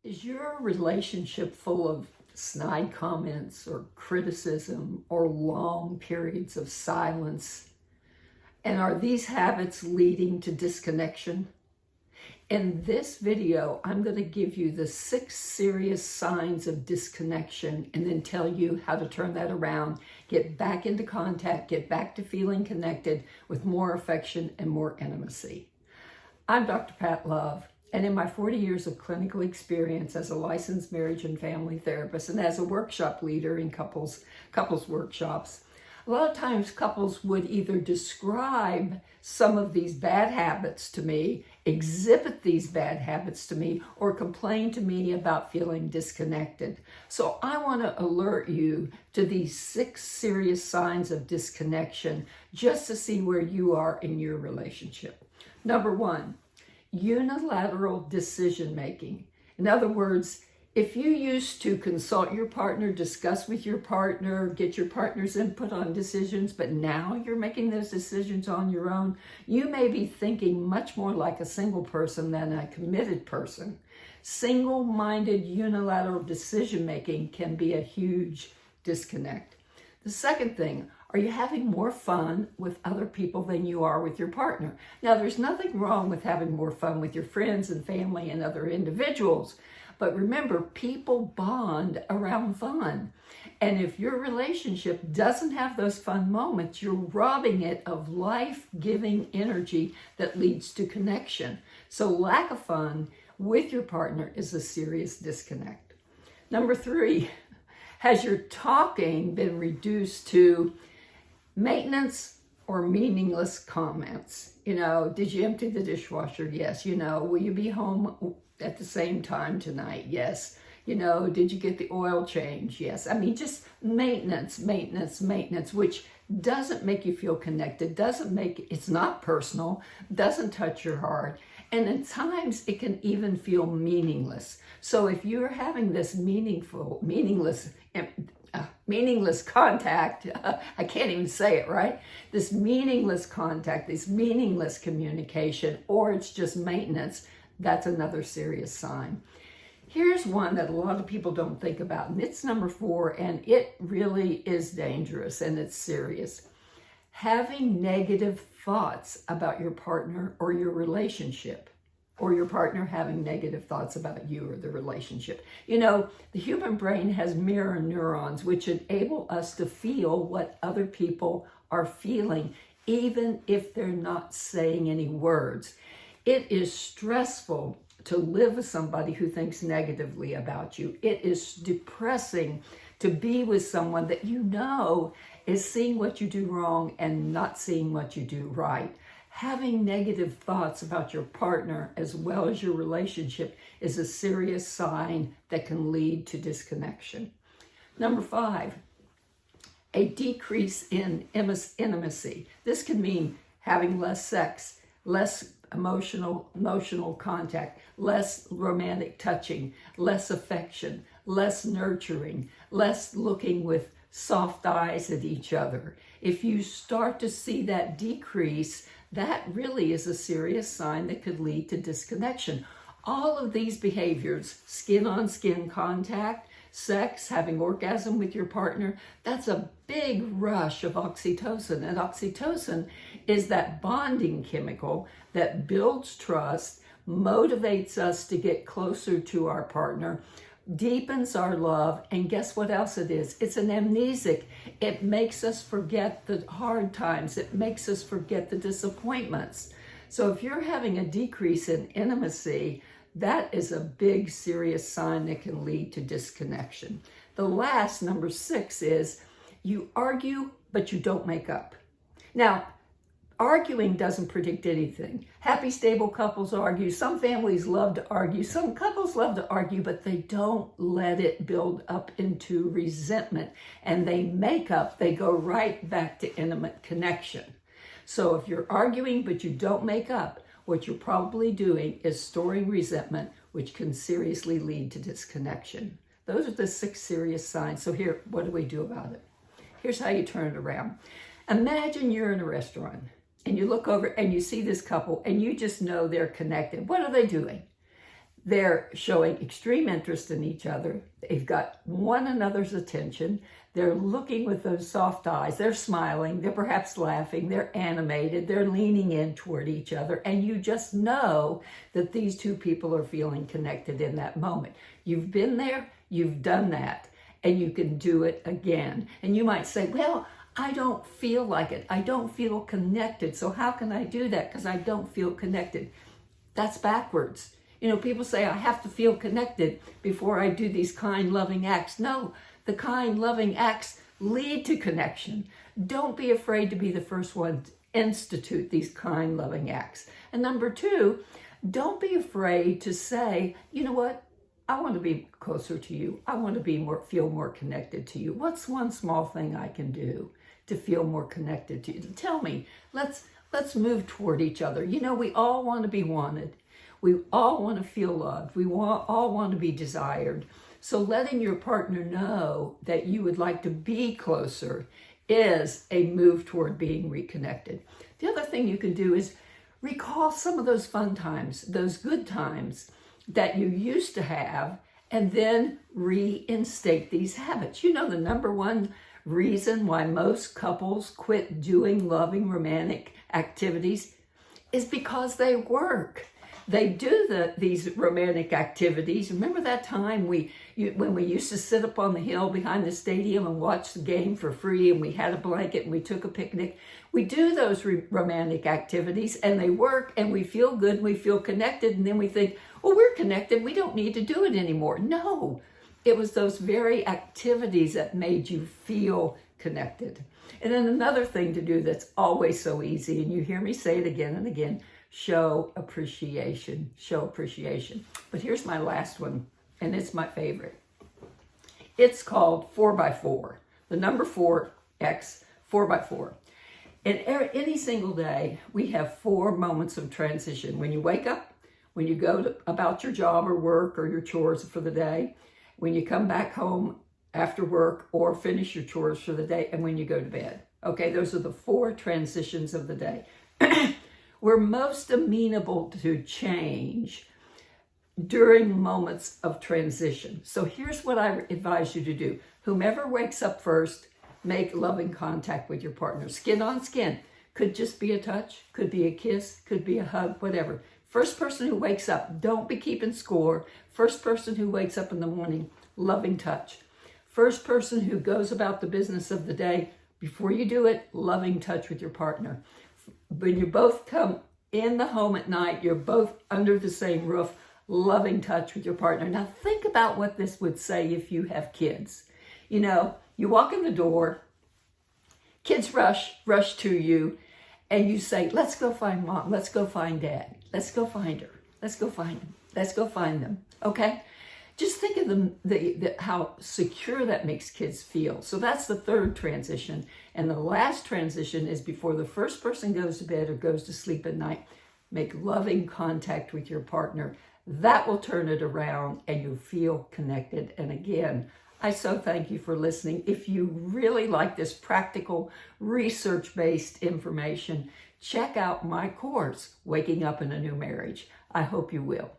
Is your relationship full of snide comments or criticism or long periods of silence? And are these habits leading to disconnection? In this video, I'm going to give you the 6 serious signs of disconnection and then tell you how to turn that around, get back into contact, get back to feeling connected with more affection and more intimacy. I'm Dr. Pat Love, and in my 40 years of clinical experience as a licensed marriage and family therapist and as a workshop leader in couples workshops, a lot of times couples would either describe some of these bad habits to me, exhibit these bad habits to me, or complain to me about feeling disconnected. So I want to alert you to these 6 serious signs of disconnection just to see where you are in your relationship. Number 1, unilateral decision making. In other words, if you used to consult your partner, discuss with your partner, get your partner's input on decisions, but now you're making those decisions on your own, you may be thinking much more like a single person than a committed person. Single-minded unilateral decision-making can be a huge disconnect. The second thing, are you having more fun with other people than you are with your partner? Now, there's nothing wrong with having more fun with your friends and family and other individuals. But remember, people bond around fun. And if your relationship doesn't have those fun moments, you're robbing it of life-giving energy that leads to connection. So lack of fun with your partner is a serious disconnect. Number 3, has your talking been reduced to maintenance or meaningless comments? Did you empty the dishwasher? Yes. Will you be home at the same time tonight? Yes. Did you get the oil change? Yes. Just maintenance, which doesn't make you feel connected, it's not personal, doesn't touch your heart. And at times it can even feel meaningless. So if you're having this meaningless contact, I can't even say it right, this meaningless contact, this meaningless communication, or it's just maintenance, that's another serious sign. Here's one that a lot of people don't think about, and it's number 4, and it really is dangerous and it's serious. Having negative thoughts about your partner or your relationship, or your partner having negative thoughts about you or the relationship. The human brain has mirror neurons, which enable us to feel what other people are feeling, even if they're not saying any words. It is stressful to live with somebody who thinks negatively about you. It is depressing to be with someone that is seeing what you do wrong and not seeing what you do right. Having negative thoughts about your partner as well as your relationship is a serious sign that can lead to disconnection. Number 5, a decrease in intimacy. This can mean having less sex, less emotional contact, less romantic touching, less affection, less nurturing, less looking with soft eyes at each other. If you start to see that decrease, that really is a serious sign that could lead to disconnection. All of these behaviors, skin-on-skin contact, sex, having orgasm with your partner, that's a big rush of oxytocin. And oxytocin is that bonding chemical that builds trust, motivates us to get closer to our partner, deepens our love, and guess what else it is? It's an amnesic. It makes us forget the hard times. It makes us forget the disappointments. So if you're having a decrease in intimacy, that is a big, serious sign that can lead to disconnection. The last, number 6, is you argue, but you don't make up. Now, arguing doesn't predict anything. Happy, stable couples argue. Some families love to argue. Some couples love to argue, but they don't let it build up into resentment. And they make up. They go right back to intimate connection. So if you're arguing, but you don't make up, what you're probably doing is storing resentment, which can seriously lead to disconnection. Those are the 6 serious signs. So here, what do we do about it? Here's how you turn it around. Imagine you're in a restaurant and you look over and you see this couple and you just know they're connected. What are they doing? They're showing extreme interest in each other. They've got one another's attention. They're looking with those soft eyes. They're smiling. They're perhaps laughing. They're animated. They're leaning in toward each other. And you just know that these two people are feeling connected in that moment. You've been there. You've done that. And you can do it again. And you might say, well, I don't feel like it. I don't feel connected. So how can I do that? Because I don't feel connected. That's backwards. You know, people say, I have to feel connected before I do these kind, loving acts. No, the kind, loving acts lead to connection. Don't be afraid to be the first one to institute these kind, loving acts. And number two, don't be afraid to say, you know what? I want to be closer to you. I want to feel more connected to you. What's one small thing I can do to feel more connected to you? Tell me, let's move toward each other. You know, we all want to be wanted. We all want to feel loved. We all want to be desired. So letting your partner know that you would like to be closer is a move toward being reconnected. The other thing you can do is recall some of those fun times, those good times that you used to have, and then reinstate these habits. You know, the number one reason why most couples quit doing loving romantic activities is because they work. They do these romantic activities. Remember that time when we used to sit up on the hill behind the stadium and watch the game for free, and we had a blanket and we took a picnic? We do those romantic activities, and they work, and we feel good, and we feel connected, and then we think, well, we're connected. We don't need to do it anymore. No, it was those very activities that made you feel connected. And then another thing to do that's always so easy, and you hear me say it again and again, show appreciation. Show appreciation. But here's my last one, and it's my favorite. It's called 4x4. The number 4x, 4x4. And any single day, we have 4 moments of transition. When you wake up, when you go about your job or work or your chores for the day, when you come back home after work or finish your chores for the day, and when you go to bed. Okay, those are the 4 transitions of the day. We're most amenable to change during moments of transition. So here's what I advise you to do. Whomever wakes up first, make loving contact with your partner. Skin on skin. Could just be a touch, could be a kiss, could be a hug, whatever. First person who wakes up, don't be keeping score. First person who wakes up in the morning, loving touch. First person who goes about the business of the day, before you do it, loving touch with your partner. When you both come in the home at night, you're both under the same roof, loving touch with your partner. Now think about what this would say if you have kids. You know, you walk in the door, kids rush to you, and you say, let's go find mom, let's go find dad, let's go find her, let's go find them, let's go find them, okay? Just think of how secure that makes kids feel. So that's the third transition. And the last transition is before the first person goes to bed or goes to sleep at night, make loving contact with your partner. That will turn it around and you feel connected. And again, I so thank you for listening. If you really like this practical, research-based information, check out my course, Waking Up in a New Marriage. I hope you will.